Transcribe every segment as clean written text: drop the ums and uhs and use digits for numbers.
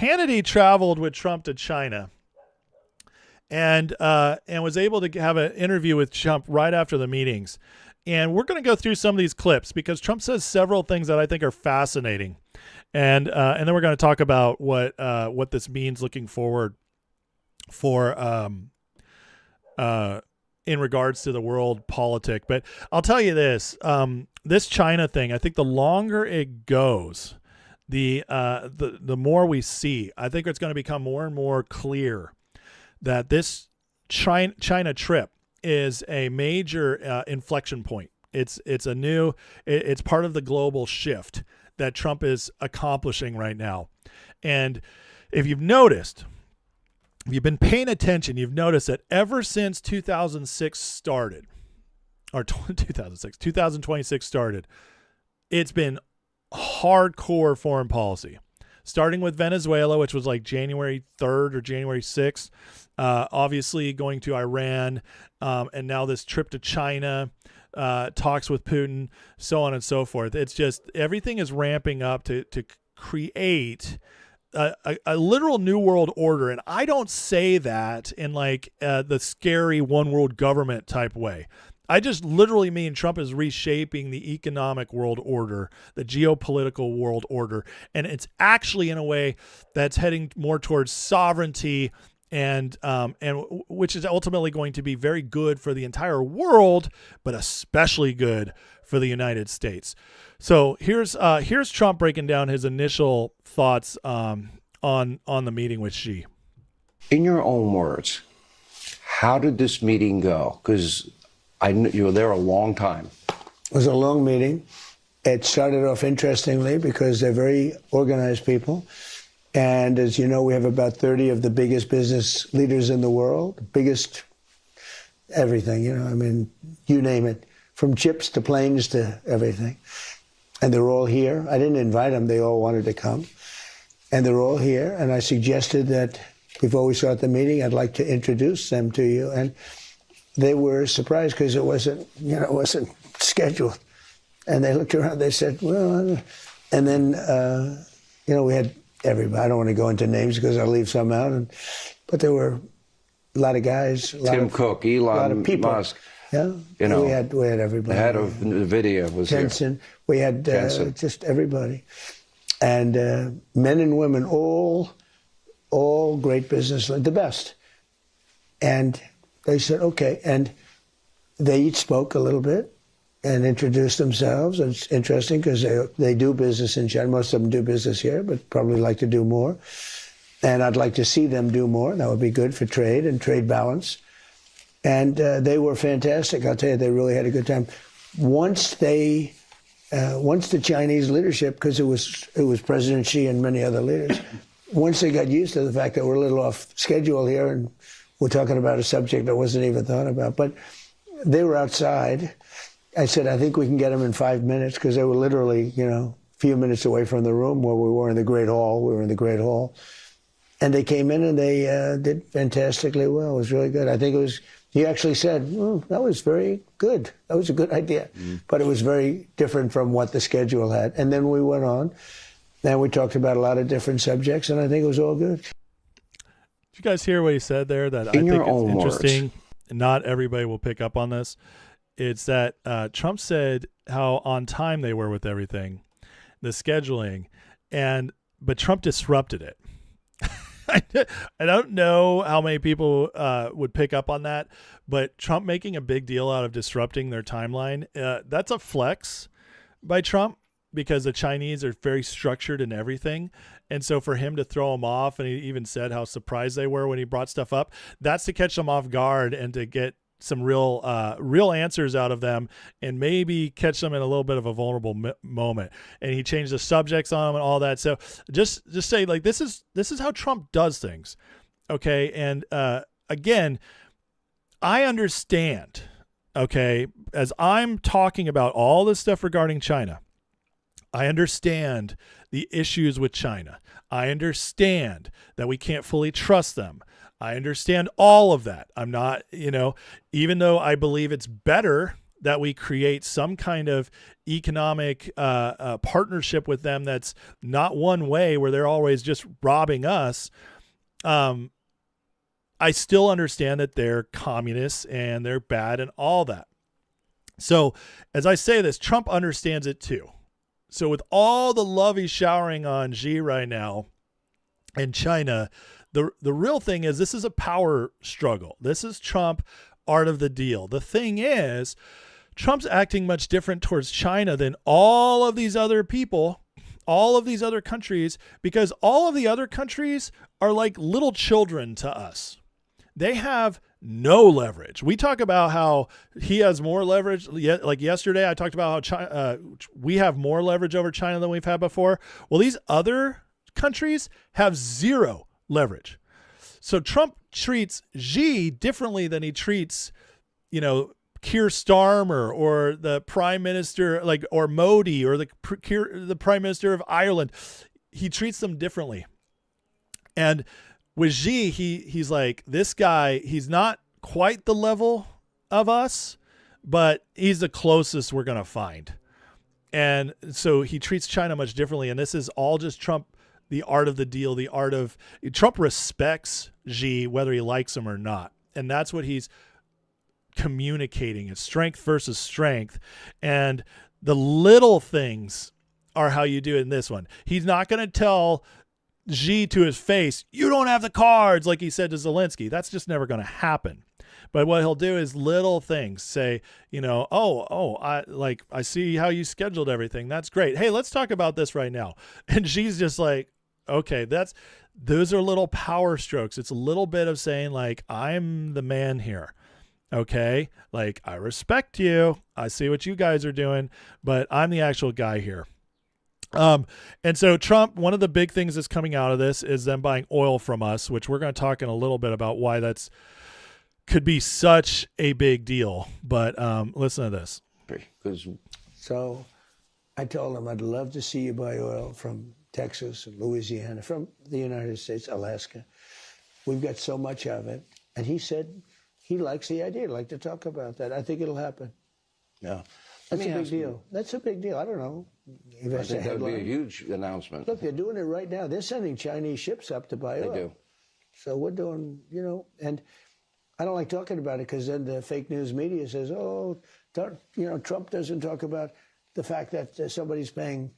Hannity traveled with Trump to China and was able to have an interview with Trump right after the meetings. And we're going to go through some of these clips because Trump says several things that I think are fascinating, and then we're going to talk about what this means looking forward for in regards to the world politic. But I'll tell you this: this China thing, I think the longer it goes, the more we see. I think it's going to become more and more clear that this China trip is a major inflection point. It's part of the global shift that Trump is accomplishing right now. And if you've noticed, if you've been paying attention, you've noticed that ever since 2006 started, or 2026 started, it's been hardcore foreign policy. Starting with Venezuela, which was like January 3rd or January 6th, obviously going to Iran, and now this trip to China, talks with Putin, so on and so forth. It's just everything is ramping up to create a literal new world order. And I don't say that in like the scary one world government type way. I just literally mean Trump is reshaping the economic world order, the geopolitical world order. And it's actually in a way that's heading more towards sovereignty and which is ultimately going to be very good for the entire world, but especially good for the United States. So here's Trump breaking down his initial thoughts on the meeting with Xi. In your own words, how did this meeting go? Because I knew you were there a long time. It was a long meeting. It started off interestingly because they're very organized people. And as you know, we have about 30 of the biggest business leaders in the world, biggest everything, I mean, you name it, from chips to planes to everything. And they're all here. I didn't invite them. They all wanted to come. And they're all here. And I suggested that before we start the meeting, I'd like to introduce them to you. And they were surprised because it wasn't scheduled. And they looked around, they said, well, and then, we had everybody. I don't want to go into names because I'll leave some out. But there were a lot of guys. Tim Cook, Elon Musk. Yeah, we had everybody. The head of NVIDIA was Jensen. here. We had just everybody. And men and women, all great business, the best. And they said, okay. And they each spoke a little bit and introduced themselves. And it's interesting because they do business in China. Most of them do business here, but probably like to do more. And I'd like to see them do more. That would be good for trade and trade balance. And they were fantastic. I'll tell you, they really had a good time. Once the Chinese leadership, because it was President Xi and many other leaders, once they got used to the fact that we're a little off schedule here and we're talking about a subject that wasn't even thought about, but they were outside. I said, I think we can get them in 5 minutes because they were literally, a few minutes away from the room where we were in the Great Hall. We were in the Great Hall. And they came in and they did fantastically well. It was really good. I think he actually said, that was very good. That was a good idea. But it was very different from what the schedule had. And then we went on and we talked about a lot of different subjects, and I think it was all good. Did you guys hear what he said there? That I think is interesting. Not everybody will pick up on this. It's that Trump said how on time they were with everything, the scheduling, but Trump disrupted it. I don't know how many people would pick up on that, but Trump making a big deal out of disrupting their timeline, that's a flex by Trump because the Chinese are very structured in everything. And so for him to throw them off, and he even said how surprised they were when he brought stuff up, that's to catch them off guard and to get some real answers out of them and maybe catch them in a little bit of a vulnerable moment. And he changed the subjects on them and all that. So just say like, this is how Trump does things. Okay. And again, I understand, okay, as I'm talking about all this stuff regarding China, I understand the issues with China. I understand that we can't fully trust them. I understand all of that. I'm not, even though I believe it's better that we create some kind of economic partnership with them that's not one way where they're always just robbing us. I still understand that they're communists and they're bad and all that. So as I say this, Trump understands it too. So with all the love he's showering on Xi right now and China, the real thing is this is a power struggle. This is Trump, art of the deal. The thing is, Trump's acting much different towards China than all of these other people, all of these other countries, because all of the other countries are like little children to us. They have no leverage. We talk about how he has more leverage. Like yesterday, I talked about how China, we have more leverage over China than we've had before. Well, these other countries have zero leverage. So Trump treats Xi differently than he treats, Keir Starmer or the prime minister, or Modi or the prime minister of Ireland. He treats them differently. And with Xi, he's like, this guy, he's not quite the level of us, but he's the closest we're going to find. And so he treats China much differently. And this is all just Trump, the art of the deal, Trump respects Xi, whether he likes him or not. And that's what he's communicating. It's strength versus strength. And the little things are how you do it in this one. He's not going to tell Xi to his face, you don't have the cards, like he said to Zelensky. That's just never going to happen. But what he'll do is little things. Say, I see how you scheduled everything. That's great. Hey, let's talk about this right now. And Xi's just like, okay, those are little power strokes. It's a little bit of saying like, I'm the man here. Okay. Like, I respect you. I see what you guys are doing, but I'm the actual guy here. And so Trump, one of the big things that's coming out of this is them buying oil from us, which we're going to talk in a little bit about why that's could be such a big deal. But listen to this. So I told him I'd love to see you buy oil from Texas, Louisiana, from the United States, Alaska. We've got so much of it. And he said he likes the idea. He'd like to talk about that. I think it'll happen. Yeah. That's a big deal. That's a big deal. I don't know. I think that would be a huge announcement. Look, they're doing it right now. They're sending Chinese ships up to buy oil. They do. So we're doing, and I don't like talking about it because then the fake news media says, Trump doesn't talk about the fact that somebody's paying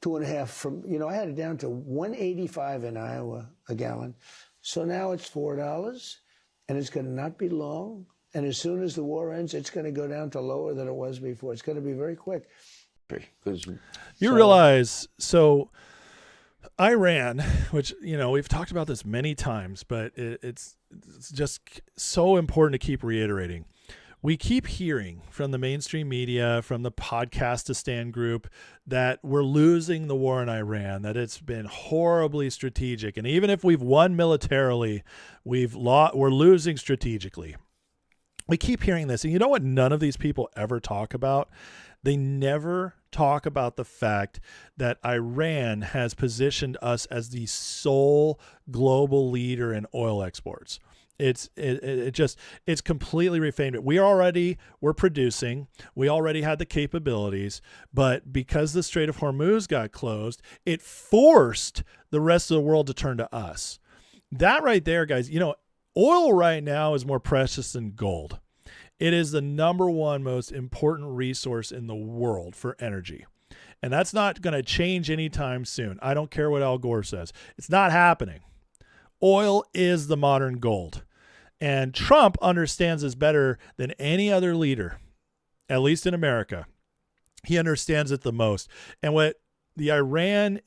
2.5 from, I had it down to $1.85 in Iowa a gallon. So now it's $4 and it's going to not be long. And as soon as the war ends, it's going to go down to lower than it was before. It's going to be very quick. Realize, so Iran, which, we've talked about this many times, but it's just so important to keep reiterating. We keep hearing from the mainstream media, from the Podcast to Stand group, that we're losing the war in Iran, that it's been horribly strategic. And even if we've won militarily, we're losing strategically. We keep hearing this. And you know what none of these people ever talk about? They never talk about the fact that Iran has positioned us as the sole global leader in oil exports. It's completely refamed. We're producing. We already had the capabilities, but because the Strait of Hormuz got closed, it forced the rest of the world to turn to us. That right there, guys, oil right now is more precious than gold. It is the number one most important resource in the world for energy. And that's not going to change anytime soon. I don't care what Al Gore says. It's not happening. Oil is the modern gold. And Trump understands this better than any other leader, at least in America. He understands it the most. And what the Iran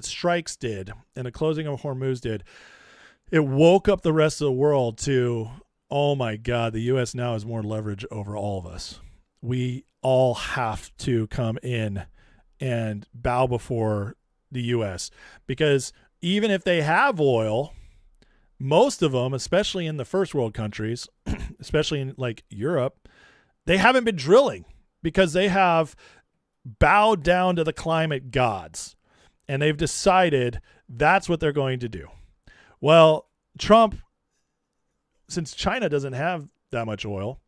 strikes did and the closing of Hormuz did, it woke up the rest of the world to, oh my God, the U.S. now has more leverage over all of us. We all have to come in and bow before the U.S. because even if they have oil, most of them, especially in the first world countries, especially in like Europe, they haven't been drilling because they have bowed down to the climate gods and they've decided that's what they're going to do. Well, Trump, since China doesn't have that much oil,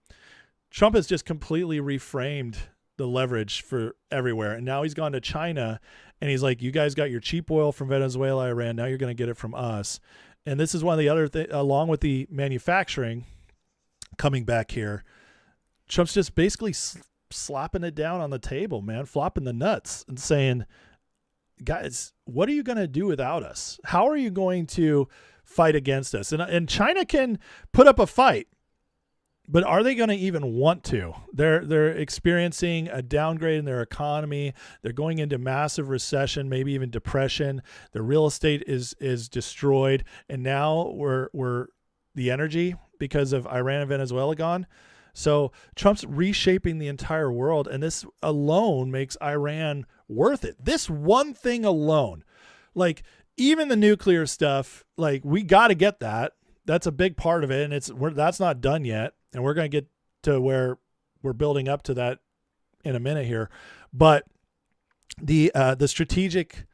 Trump has just completely reframed the leverage for everywhere. And now he's gone to China and he's like, you guys got your cheap oil from Venezuela, Iran. Now you're going to get it from us. And this is one of the other things, along with the manufacturing coming back here, Trump's just basically slapping it down on the table, man, flopping the nuts and saying, guys, what are you going to do without us? How are you going to fight against us? And China can put up a fight, but are they going to even want to? They're experiencing a downgrade in their economy. They're going into massive recession, maybe even depression. Their real estate is destroyed, and now we're the energy because of Iran and Venezuela gone. So Trump's reshaping the entire world, and this alone makes Iran worth it. This one thing alone, like even the nuclear stuff, like we got to get that. That's a big part of it, and that's not done yet. And we're going to get to where we're building up to that in a minute here. But the strategic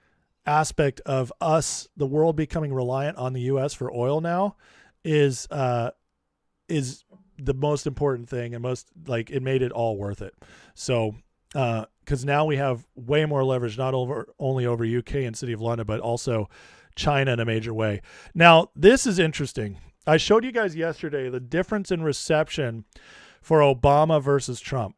aspect of us, the world becoming reliant on the U.S. for oil now is the most important thing, and it made it all worth it. So, because now we have way more leverage, not only over UK and City of London, but also China in a major way. Now, this is interesting. I showed you guys yesterday the difference in reception for Obama versus Trump,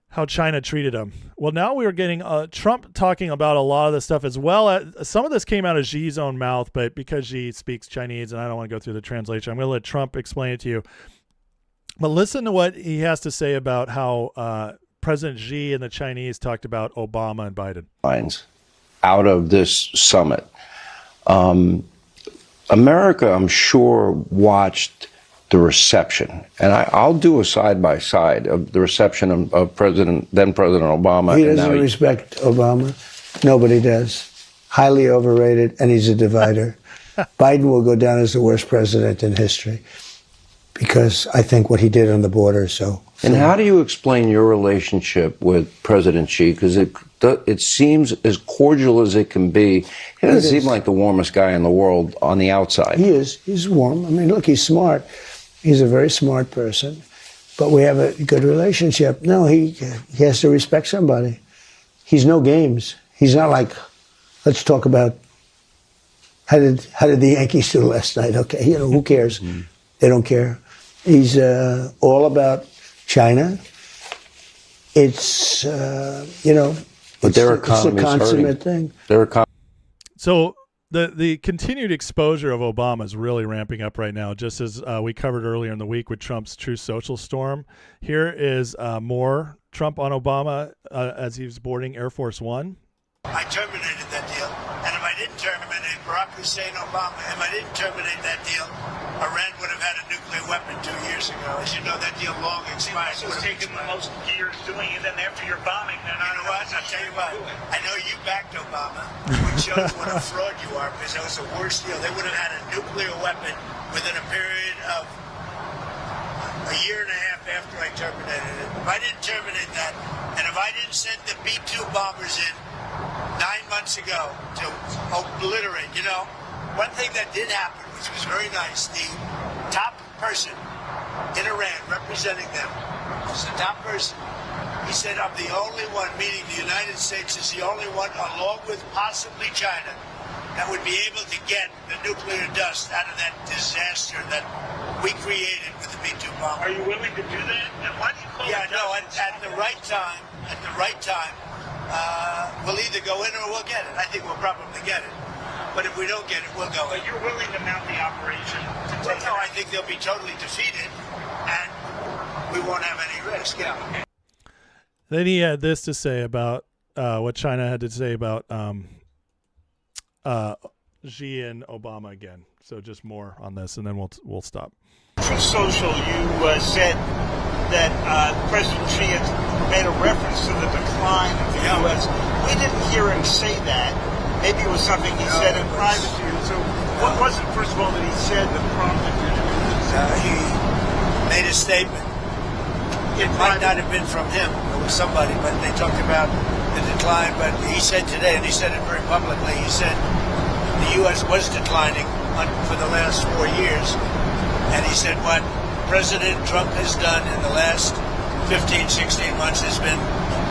how China treated him. Well, now we are getting Trump talking about a lot of this stuff as well. Some of this came out of Xi's own mouth, but because Xi speaks Chinese and I don't want to go through the translation, I'm going to let Trump explain it to you. But listen to what he has to say about how President Xi and the Chinese talked about Obama and Biden. Out of this summit. America, I'm sure, watched the reception, and I'll do a side-by-side of the reception of then President Obama. He doesn't respect Obama. Nobody does. Highly overrated, and he's a divider. Biden will go down as the worst president in history because I think what he did on the border. And how do you explain your relationship with President Xi? Because it seems as cordial as it can be. He doesn't seem like the warmest guy in the world on the outside. He is. He's warm. I mean, look, he's smart. He's a very smart person. But we have a good relationship. No, he has to respect somebody. He's no games. He's not like, let's talk about how did the Yankees do last night? Okay, who cares? They don't care. He's all about China. It's, but their economy it's a consummate thing. So the continued exposure of Obama is really ramping up right now, just as we covered earlier in the week with Trump's True Social storm. Here is more Trump on Obama as he was boarding Air Force One. I terminated that deal. And if I didn't terminate Barack Hussein Obama, if I didn't terminate that deal, Iran would have had a nuclear weapon 2 years ago. As you know, that deal long expired. It was taking the most years doing it, and after your bombing, then you know what? I'll tell you what. I know you backed Obama, which shows what a fraud you are, because that was the worst deal. They would have had a nuclear weapon within a period of a year and a half after I terminated it. If I didn't terminate that, and if I didn't send the B-2 bombers in 9 months ago to obliterate, one thing that did happen, which was very nice, the top person in Iran representing them was the top person. He said, I'm the only one, meaning the United States is the only one, along with possibly China, that would be able to get the nuclear dust out of that disaster that we created with the B-2 bomb. Are you willing to do that? And why do you call it at the right time, we'll either go in or we'll get it. I think we'll probably get it. But if we don't get it, we'll go in. But you're willing to mount the operation to take it? No, I think they'll be totally defeated, and we won't have any risk. Then he had this to say about what China had to say about Xi and Obama again. So just more on this, and then we'll stop. True Social, you said that President Xi had made a reference to the decline of the U.S. We didn't hear him say that. Maybe it was something he said in private to you. So what was it, first of all, that he said that prompted you to do this? He made a statement. It might not have been from him. It was somebody, but they talked about the decline. But he said today, and he said it very publicly, he said the U.S. was declining for the last 4 years. And he said what President Trump has done in the last 15, 16 months has been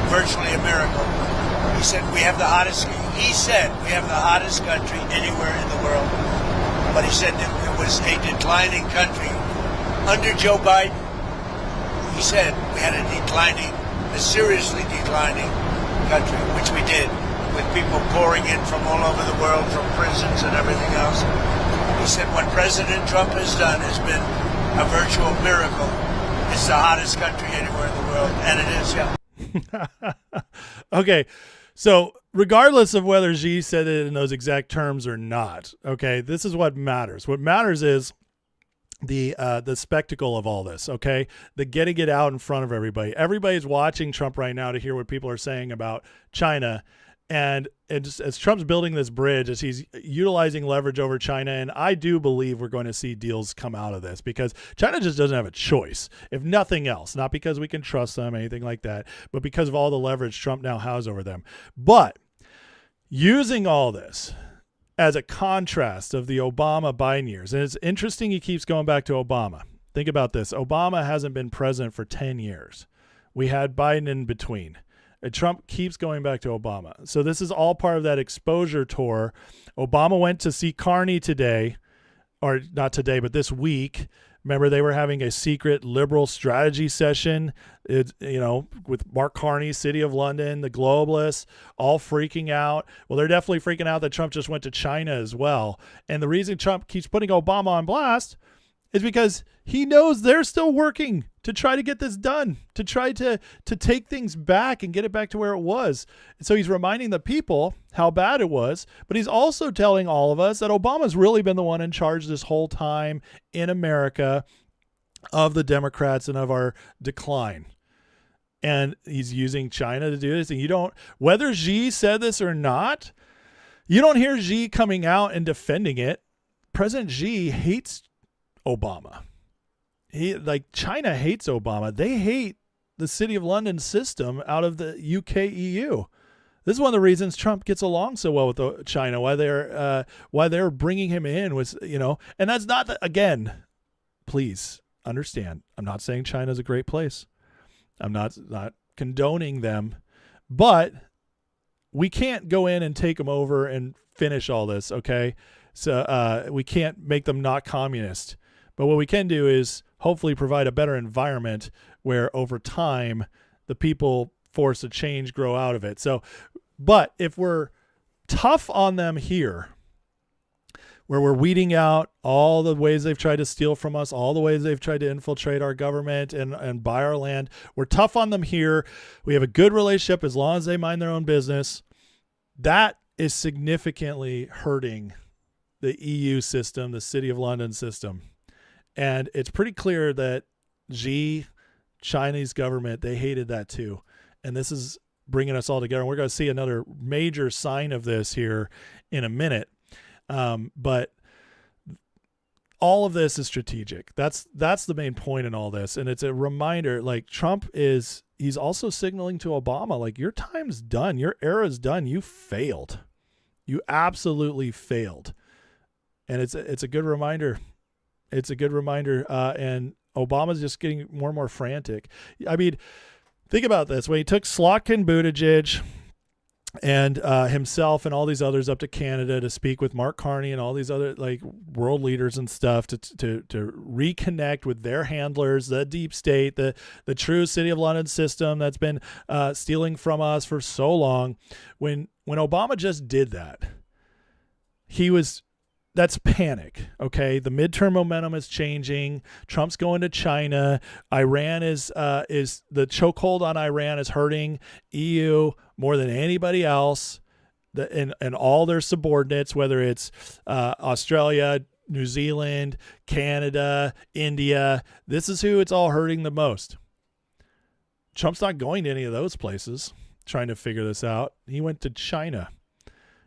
virtually a miracle. He said we have the hottest country anywhere in the world. But he said that it was a declining country. Under Joe Biden, he said we had a seriously declining country, which we did, with people pouring in from all over the world, from prisons and everything else. He said what President Trump has done has been a virtual miracle. It's the hottest country anywhere in the world, and it is, yeah. Okay, so regardless of whether Xi said it in those exact terms or not, okay, this is what matters. What matters is the spectacle of all this, okay? The getting it out in front of everybody. Everybody's watching Trump right now to hear what people are saying about China. And as Trump's building this bridge, as he's utilizing leverage over China, and I do believe we're going to see deals come out of this because China just doesn't have a choice, if nothing else, not because we can trust them, anything like that, but because of all the leverage Trump now has over them. But using all this as a contrast of the Obama-Biden years, and it's interesting he keeps going back to Obama. Think about this. Obama hasn't been president for 10 years. We had Biden in between. And Trump keeps going back to Obama. So this is all part of that exposure tour. Obama went to see Carney today, or not today, but this week. Remember, they were having a secret liberal strategy session, with Mark Carney, City of London, the globalists, all freaking out. Well, they're definitely freaking out that Trump just went to China as well. And the reason Trump keeps putting Obama on blast is because he knows they're still working to try to get this done, to try to take things back and get it back to where it was. And so he's reminding the people how bad it was, but he's also telling all of us that Obama's really been the one in charge this whole time in America of the Democrats and of our decline. And he's using China to do this. And whether Xi said this or not, you don't hear Xi coming out and defending it. President Xi hates Obama. China hates Obama. They hate the City of London system out of the UK EU. This is one of the reasons Trump gets along so well with China. Why they're bringing him in was, and that's not again. Please understand. I'm not saying China's a great place. I'm not condoning them, but we can't go in and take them over and finish all this. Okay, so we can't make them not communist. But what we can do is hopefully provide a better environment where over time the people forced to change grow out of it. So, but if we're tough on them here, where we're weeding out all the ways they've tried to steal from us, all the ways they've tried to infiltrate our government and buy our land, we're tough on them here. We have a good relationship as long as they mind their own business. That is significantly hurting the EU system, the City of London system. And it's pretty clear that Xi, Chinese government, they hated that too. And this is bringing us all together. And we're going to see another major sign of this here in a minute. But all of this is strategic. That's the main point in all this. And it's a reminder, like he's also signaling to Obama, like, your time's done. Your era's done. You failed. You absolutely failed. And it's a good reminder. It's a good reminder. And Obama's just getting more and more frantic. I mean, think about this. When he took Slotkin Buttigieg and himself and all these others up to Canada to speak with Mark Carney and all these other world leaders and stuff to reconnect with their handlers, the deep state, the true City of London system that's been stealing from us for so long. When Obama just did that, that's panic. Okay. The midterm momentum is changing. Trump's going to China. Iran is the chokehold on Iran is hurting EU more than anybody else. And all their subordinates, whether it's Australia, New Zealand, Canada, India, this is who it's all hurting the most. Trump's not going to any of those places trying to figure this out. He went to China.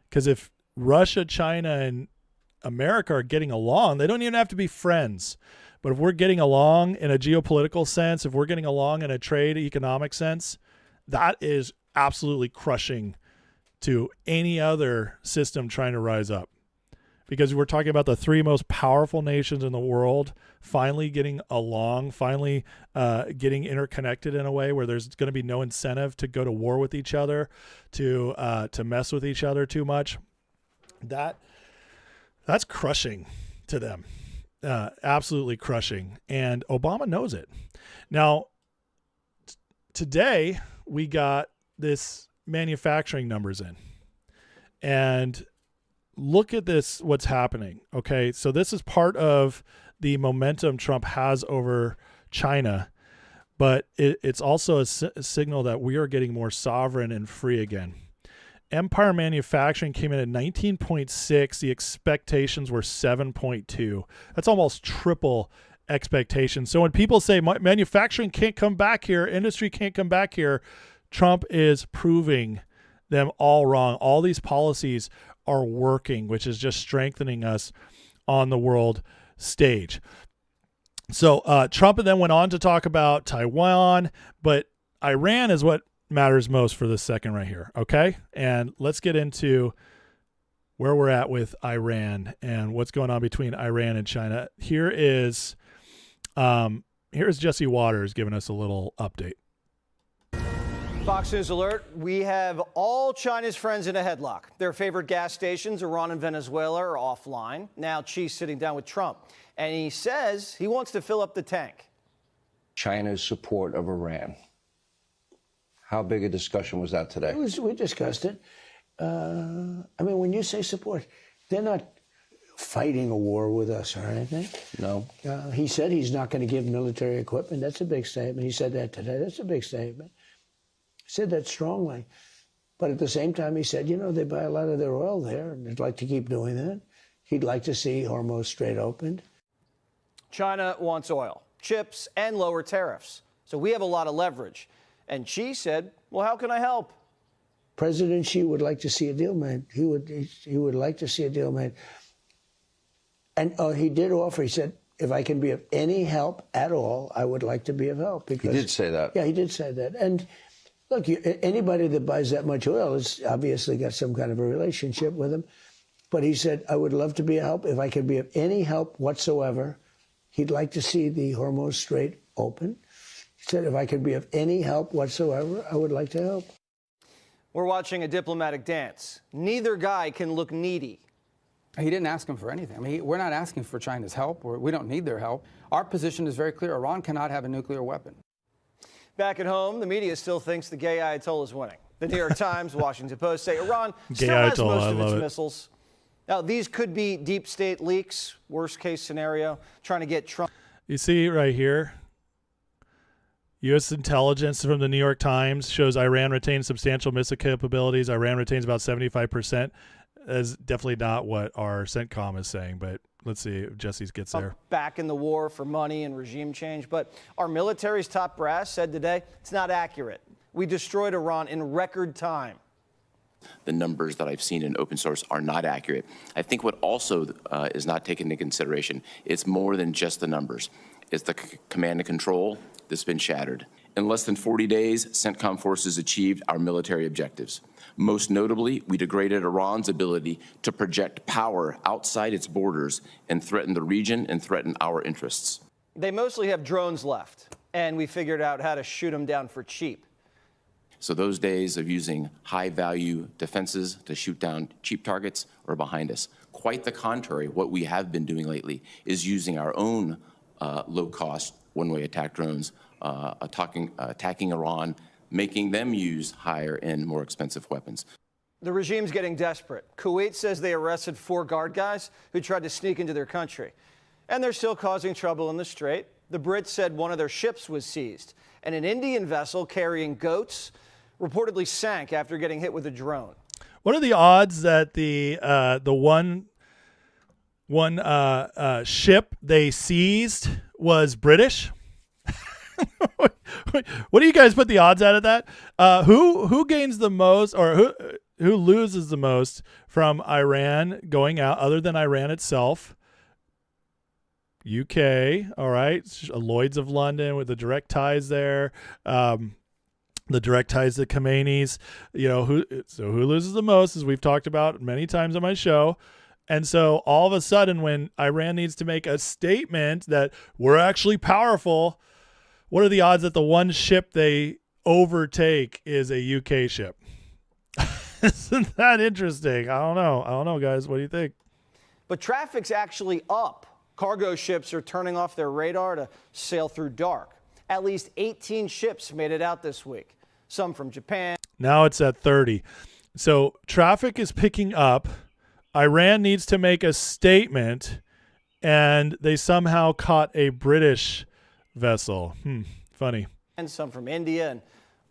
Because if Russia, China, and America are getting along, they don't even have to be friends. But if we're getting along in a geopolitical sense, if we're getting along in a trade economic sense, that is absolutely crushing to any other system trying to rise up. because we're talking about the three most powerful nations in the world finally getting along, finally getting interconnected in a way where there's going to be no incentive to go to war with each other, to mess with each other too much. That's crushing to them, absolutely crushing, and Obama knows it. Now, today we got this manufacturing numbers in, and look at this, what's happening. Okay, so this is part of the momentum Trump has over China, but it's also a signal that we are getting more sovereign and free again. Empire manufacturing came in at 19.6. The expectations were 7.2. That's almost triple expectations. So when people say manufacturing can't come back here, industry can't come back here, Trump is proving them all wrong. All these policies are working, which is just strengthening us on the world stage. So Trump then went on to talk about Taiwan, but Iran is what matters most for this second right here. Okay. And let's get into where we're at with Iran and what's going on between Iran and China. Here's Jesse Waters giving us a little update. Fox News alert. We have all China's friends in a headlock. Their favorite gas stations, Iran and Venezuela, are offline. Now Xi's sitting down with Trump, and he says he wants to fill up the tank. China's support of Iran. How big a discussion was that today? We discussed it. I mean, when you say support, they're not fighting a war with us or anything. No. He said he's not going to give military equipment. That's a big statement. He said that today. That's a big statement. He said that strongly. But at the same time, he said, you know, they buy a lot of their oil there, and they'd like to keep doing that. He'd like to see Hormuz Strait opened. China wants oil, chips, and lower tariffs. So we have a lot of leverage. And Xi said, well, how can I help? President Xi would like to see a deal made. He would like to see a deal made. And he did offer, he said, if I can be of any help at all, I would like to be of help. Because, he did say that. Yeah, he did say that. And look, anybody that buys that much oil has obviously got some kind of a relationship with him. But he said, I would love to be a help. If I could be of any help whatsoever, he'd like to see the Hormuz Strait open. He said, if I could be of any help whatsoever, I would like to help. We're watching a diplomatic dance. Neither guy can look needy. He didn't ask him for anything. I mean, we're not asking for China's help. We don't need their help. Our position is very clear. Iran cannot have a nuclear weapon. Back at home, the media still thinks the gay Ayatollah is winning. The New York Times, Washington Post say Iran still has most of its missiles. Now, these could be deep state leaks, worst case scenario, trying to get Trump. You see right here, U.S. intelligence from the New York Times shows Iran retains substantial missile capabilities. Iran retains about 75%. That's definitely not what our CENTCOM is saying, but let's see if Jesse gets there. Back in the war for money and regime change. But our military's top brass said today it's not accurate. We destroyed Iran in record time. The numbers that I've seen in open source are not accurate. I think what also is not taken into consideration, it's more than just the numbers. It's the command and control that's been shattered. In less than 40 days, CENTCOM forces achieved our military objectives. Most notably, we degraded Iran's ability to project power outside its borders and threaten the region and threaten our interests. They mostly have drones left, and we figured out how to shoot them down for cheap. So those days of using high-value defenses to shoot down cheap targets are behind us. Quite the contrary, what we have been doing lately is using our own low-cost one-way attack drones, attacking Iran, making them use higher-end, more expensive weapons. The regime's getting desperate. Kuwait says they arrested 4 guard guys who tried to sneak into their country. And they're still causing trouble in the Strait. The Brits said one of their ships was seized. And an Indian vessel carrying goats reportedly sank after getting hit with a drone. What are the odds that the one ship they seized was British? What do you guys put the odds at that? Who gains the most, or who loses the most from Iran going out, other than Iran itself? UK, all right. Lloyd's of London with the direct ties there. The direct ties to Khomeinis. You know, who loses the most, as we've talked about many times on my show. And so all of a sudden, when Iran needs to make a statement that we're actually powerful, what are the odds that the one ship they overtake is a UK ship? Isn't that interesting? I don't know, guys. What do you think? But traffic's actually up. Cargo ships are turning off their radar to sail through dark. At least 18 ships made it out this week, some from Japan. Now it's at 30. So traffic is picking up. Iran needs to make a statement, and they somehow caught a British vessel. Funny. And some from India. And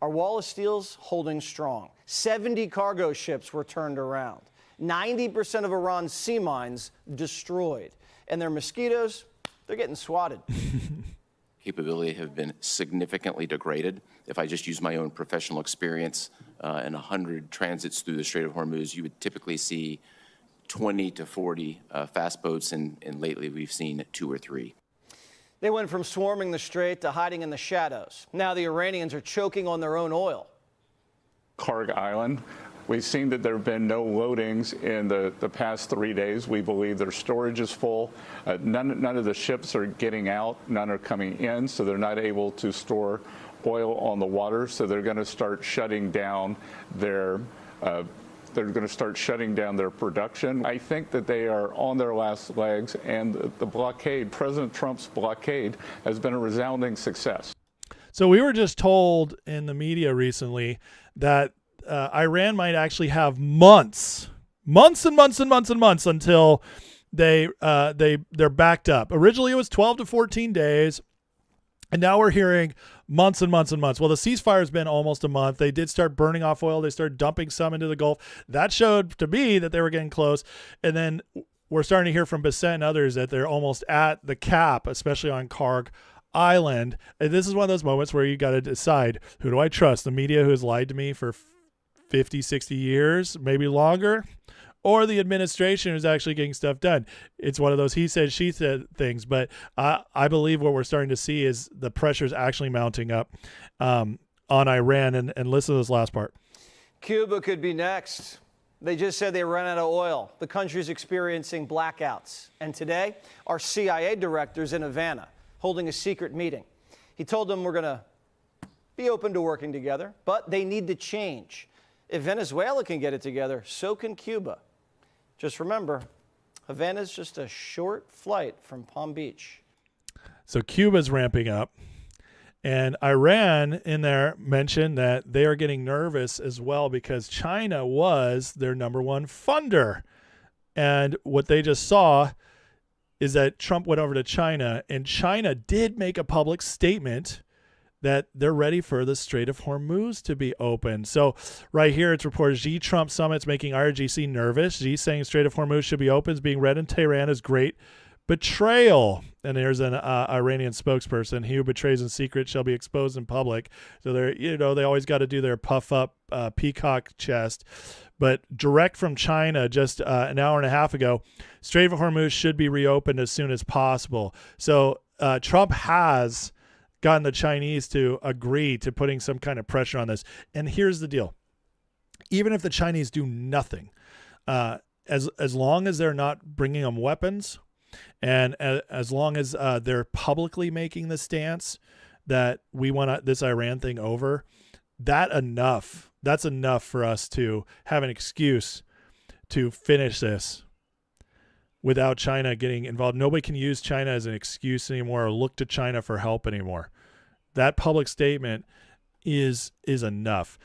our wall of steel's holding strong. 70 cargo ships were turned around. 90% of Iran's sea mines destroyed. And their mosquitoes, they're getting swatted. Capability have been significantly degraded. If I just use my own professional experience, in 100 transits through the Strait of Hormuz, you would typically see 20 to 40 fast boats, and lately we've seen 2 or 3. They went from swarming the strait to hiding in the shadows. Now the Iranians are choking on their own oil. Karg Island. We've seen that there have been no loadings in the past 3 days. We believe their storage is full. None of the ships are getting out. None are coming in, so they're not able to store oil on the water. So they're going to start shutting down their production. I think that they are on their last legs, and the blockade, President Trump's blockade, has been a resounding success. So we were just told in the media recently that Iran might actually have months until they're backed up. Originally it was 12 to 14 days, and now we're hearing months and months and months. Well, the ceasefire has been almost a month. They did start burning off oil. They started dumping some into the Gulf. That showed to me that they were getting close. And then we're starting to hear from Bassett and others that they're almost at the cap, especially on Karg Island. And this is one of those moments where you got to decide, who do I trust? The media, who has lied to me for 50, 60 years, maybe longer, or the administration who's actually getting stuff done. It's one of those he said, she said things, but I believe what we're starting to see is the pressure is actually mounting up on Iran. And listen to this last part. Cuba could be next. They just said they ran out of oil. The country's experiencing blackouts. And today, our CIA director's in Havana holding a secret meeting. He told them we're going to be open to working together, but they need to change. If Venezuela can get it together, so can Cuba. Just remember, Havana's just a short flight from Palm Beach. So Cuba's ramping up. And Iran in there mentioned that they are getting nervous as well because China was their number one funder. And what they just saw is that Trump went over to China, and China did make a public statement that they're ready for the Strait of Hormuz to be open. So right here, it's reported Xi Trump summit's making IRGC nervous. Xi saying Strait of Hormuz should be open is being read in Tehran as great betrayal. And there's an Iranian spokesperson. He who betrays in secret shall be exposed in public. So they're, they always got to do their puff up peacock chest. But direct from China just an hour and a half ago, Strait of Hormuz should be reopened as soon as possible. So Trump has gotten the Chinese to agree to putting some kind of pressure on this. And here's the deal. Even if the Chinese do nothing, as long as they're not bringing them weapons, and as long as they're publicly making the stance that we want this Iran thing over, that's enough for us to have an excuse to finish this without China getting involved. Nobody can use China as an excuse anymore or look to China for help anymore. That public statement is enough.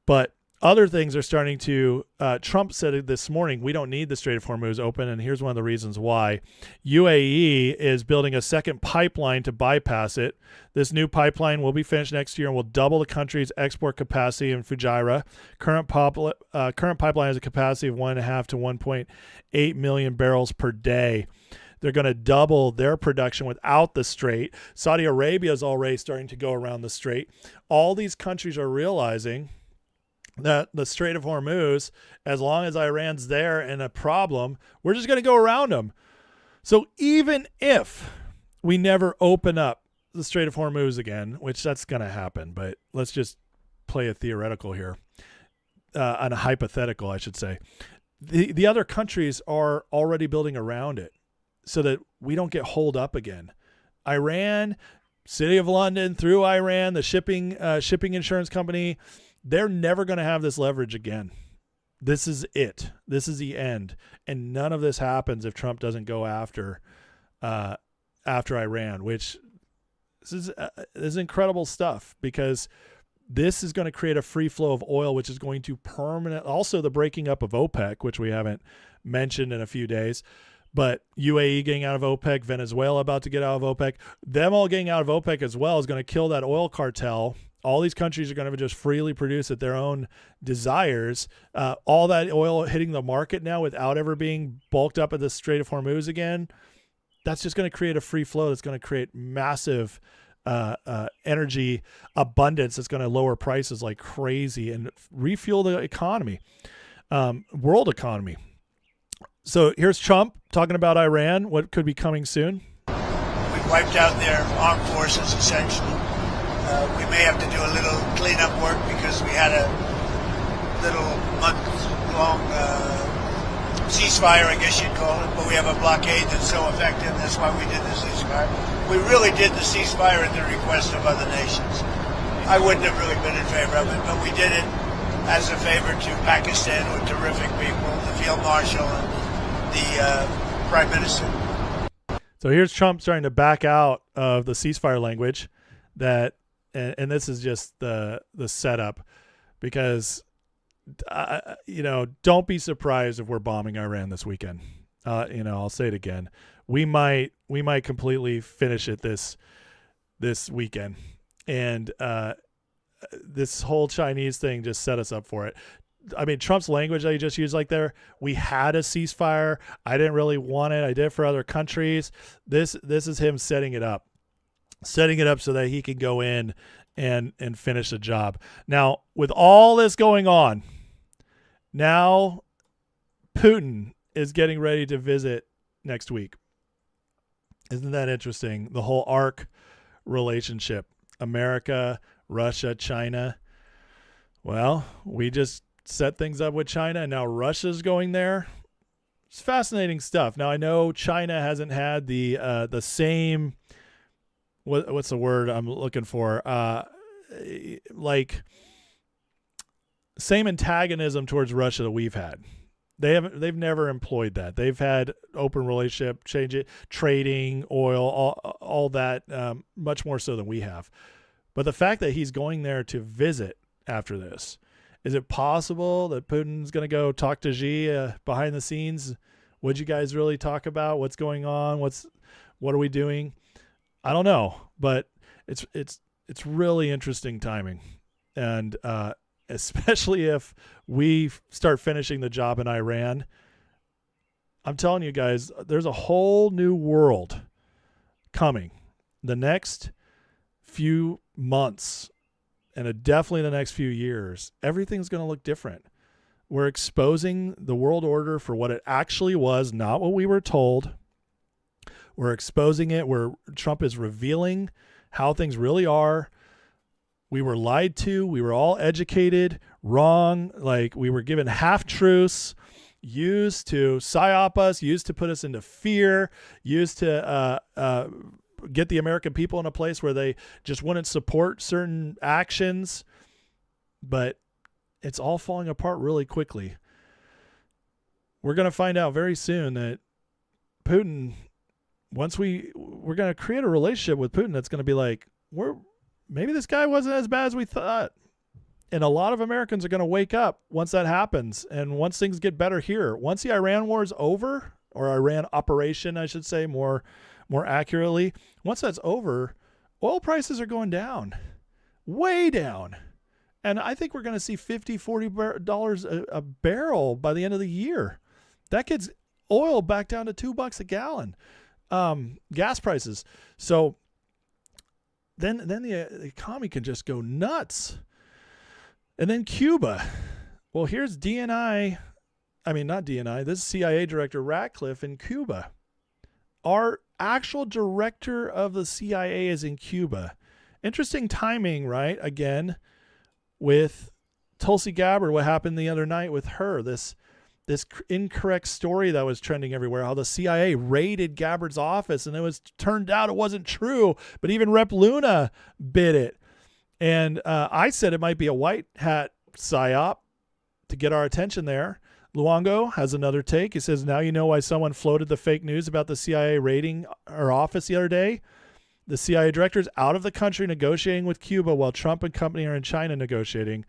But other things are starting to, Trump said it this morning, we don't need the Strait of Hormuz open, and here's one of the reasons why. UAE is building a second pipeline to bypass it. This new pipeline will be finished next year and will double the country's export capacity in Fujairah. Current pipeline has a capacity of 1.5 to 1.8 million barrels per day. They're going to double their production without the strait. Saudi Arabia is already starting to go around the strait. All these countries are realizing that the Strait of Hormuz, as long as Iran's there and a problem, we're just going to go around them. So even if we never open up the Strait of Hormuz again, which that's going to happen, but let's just play a theoretical here, on a hypothetical, I should say. the other countries are already building around it so that we don't get holed up again. Iran, City of London, through Iran, the shipping insurance company, they're never going to have this leverage again. This is it. This is the end. And none of this happens if Trump doesn't go after Iran, which this is incredible stuff, because this is going to create a free flow of oil, which is going to also the breaking up of OPEC, which we haven't mentioned in a few days. But UAE getting out of OPEC, Venezuela about to get out of OPEC, them all getting out of OPEC as well is going to kill that oil cartel. All these countries are going to just freely produce at their own desires. All that oil hitting the market now without ever being bulked up at the Strait of Hormuz again, that's just going to create a free flow that's going to create massive energy abundance that's going to lower prices like crazy and refuel the economy, world economy. So here's Trump talking about Iran, what could be coming soon. We've wiped out their armed forces, essentially. We may have to do a little cleanup work because we had a little month-long ceasefire, I guess you'd call it, but we have a blockade that's so effective. That's why we did the ceasefire. We really did the ceasefire at the request of other nations. I wouldn't have really been in favor of it, but we did it as a favor to Pakistan with terrific people, the field marshal and the prime minister. So here's Trump starting to back out of the ceasefire language that, and this is just the setup, because don't be surprised if we're bombing Iran this weekend. I'll say it again. We might completely finish it this weekend, and this whole Chinese thing just set us up for it. I mean, Trump's language that he just used, like there, we had a ceasefire. I didn't really want it. I did it for other countries. This is him setting it up so that he can go in and finish the job. Now, with all this going on, now Putin is getting ready to visit next week. Isn't that interesting? The whole ARC relationship, America, Russia, China. Well, we just set things up with China, and now Russia's going there. It's fascinating stuff. Now, I know China hasn't had the same, what's the word I'm looking for? Like same antagonism towards Russia that we've had. They've never employed that. They've had open relationship, trading, oil, all that, much more so than we have. But the fact that he's going there to visit after this, is it possible that Putin's going to go talk to Xi behind the scenes? What'd you guys really talk about? What's going on? What are we doing? I don't know, but it's really interesting timing, and especially if we start finishing the job in Iran. I'm telling you guys, there's a whole new world coming the next few months, and definitely the next few years. Everything's going to look different. We're exposing the world order for what it actually was, not what we were told. We're exposing it where Trump is revealing how things really are. We were lied to. We were all educated wrong. Like, we were given half-truths, used to psyop us, used to put us into fear, used to get the American people in a place where they just wouldn't support certain actions. But it's all falling apart really quickly. We're going to find out very soon that Putin, once we're going to create a relationship with Putin that's going to be like, maybe this guy wasn't as bad as we thought. And a lot of Americans are going to wake up once that happens. And once things get better here, once the Iran war is over, or Iran operation, I should say more accurately, once that's over, oil prices are going down, way down. And I think we're going to see $50-$40 a barrel by the end of the year. That gets oil back down to $2 a gallon. Gas prices. So then the economy can just go nuts. And then Cuba. Well, here's not DNI. This is CIA Director Ratcliffe in Cuba. Our actual director of the CIA is in Cuba. Interesting timing, right? Again, with Tulsi Gabbard, what happened the other night with her, this this incorrect story that was trending everywhere, how the CIA raided Gabbard's office, and turned out it wasn't true, but even Rep Luna bid it. And I said it might be a white hat psyop to get our attention there. Luongo has another take. He says, now you know why someone floated the fake news about the CIA raiding our office the other day. The CIA director is out of the country negotiating with Cuba while Trump and company are in China negotiating.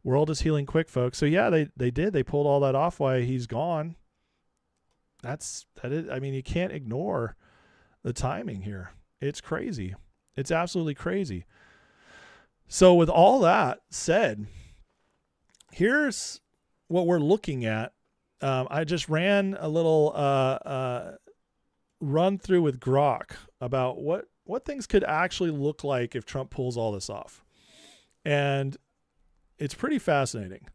World is healing quick, folks. So yeah, they did. They pulled all that off while he's gone. That is, I mean, you can't ignore the timing here. It's crazy. It's absolutely crazy. So with all that said, here's what we're looking at. I just ran a little run through with Grok about what things could actually look like if Trump pulls all this off. And it's pretty fascinating.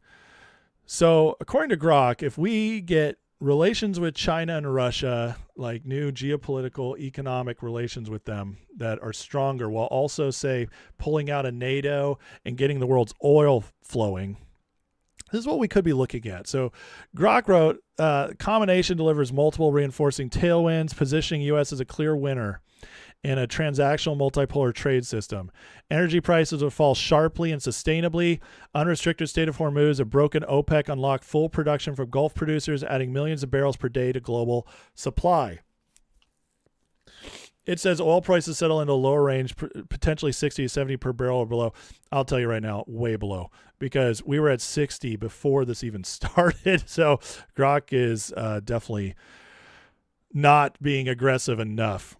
So according to Grok, if we get relations with China and Russia, like new geopolitical economic relations with them that are stronger, while also, say, pulling out of NATO and getting the world's oil flowing, this is what we could be looking at. So Grok wrote, combination delivers multiple reinforcing tailwinds, positioning U.S. as a clear winner in a transactional multipolar trade system. Energy prices will fall sharply and sustainably. Unrestricted State of Hormuz, a broken OPEC unlocked full production from Gulf producers, adding millions of barrels per day to global supply. It says oil prices settle into a lower range, potentially 60 to 70 per barrel or below. I'll tell you right now, way below, because we were at 60 before this even started. So Grok is definitely not being aggressive enough.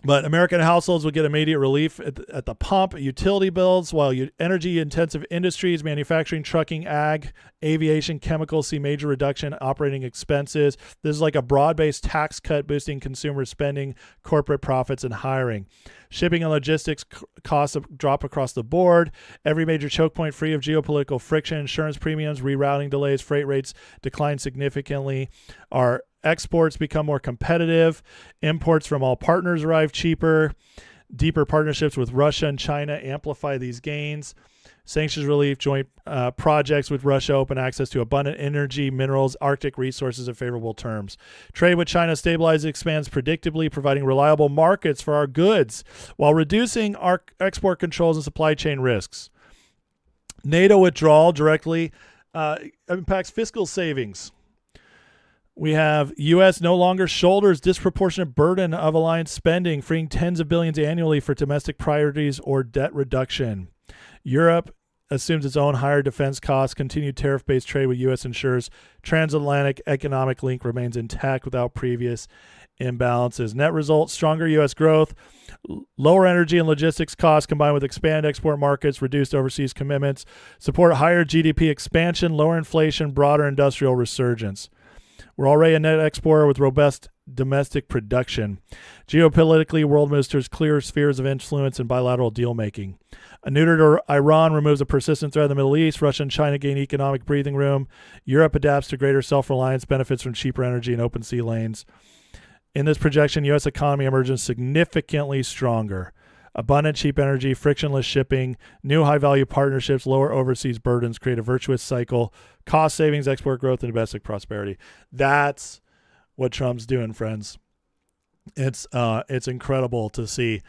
But American households will get immediate relief at the pump, utility bills, while energy-intensive industries, manufacturing, trucking, ag, aviation, chemicals see major reduction in operating expenses. This is like a broad-based tax cut boosting consumer spending, corporate profits, and hiring. Shipping and logistics costs drop across the board. Every major choke point free of geopolitical friction. Insurance premiums, rerouting delays, freight rates decline significantly. Our exports become more competitive. Imports from all partners arrive cheaper. Deeper partnerships with Russia and China amplify these gains. Sanctions relief, joint projects with Russia open access to abundant energy, minerals, Arctic resources at favorable terms. Trade with China stabilizes, expands predictably, providing reliable markets for our goods while reducing our export controls and supply chain risks. NATO withdrawal directly impacts fiscal savings. We have U.S. no longer shoulders disproportionate burden of alliance spending, freeing tens of billions annually for domestic priorities or debt reduction. Europe assumes its own higher defense costs. Continued tariff-based trade with U.S. ensures transatlantic economic link remains intact without previous imbalances. Net result, stronger U.S. growth, lower energy and logistics costs combined with expanded export markets, reduced overseas commitments, support higher GDP expansion, lower inflation, broader industrial resurgence. We're already a net exporter with robust domestic production. Geopolitically, world moves towards clearer spheres of influence and bilateral deal-making. A neutered Iran removes a persistent threat in the Middle East. Russia and China gain economic breathing room. Europe adapts to greater self-reliance, benefits from cheaper energy and open sea lanes. In this projection, U.S. economy emerges significantly stronger. Abundant, cheap energy, frictionless shipping, new high-value partnerships, lower overseas burdens create a virtuous cycle. Cost savings, export growth, and domestic prosperity. That's what Trump's doing, friends. It's incredible to see.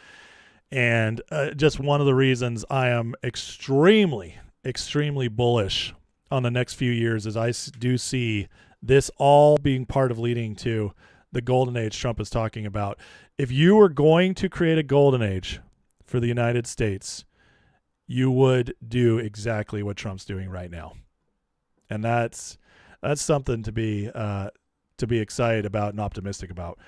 And just one of the reasons I am extremely, extremely bullish on the next few years is I do see this all being part of leading to the golden age Trump is talking about. If you were going to create a golden age for the United States, you would do exactly what Trump's doing right now. And that's something to be excited about and optimistic about.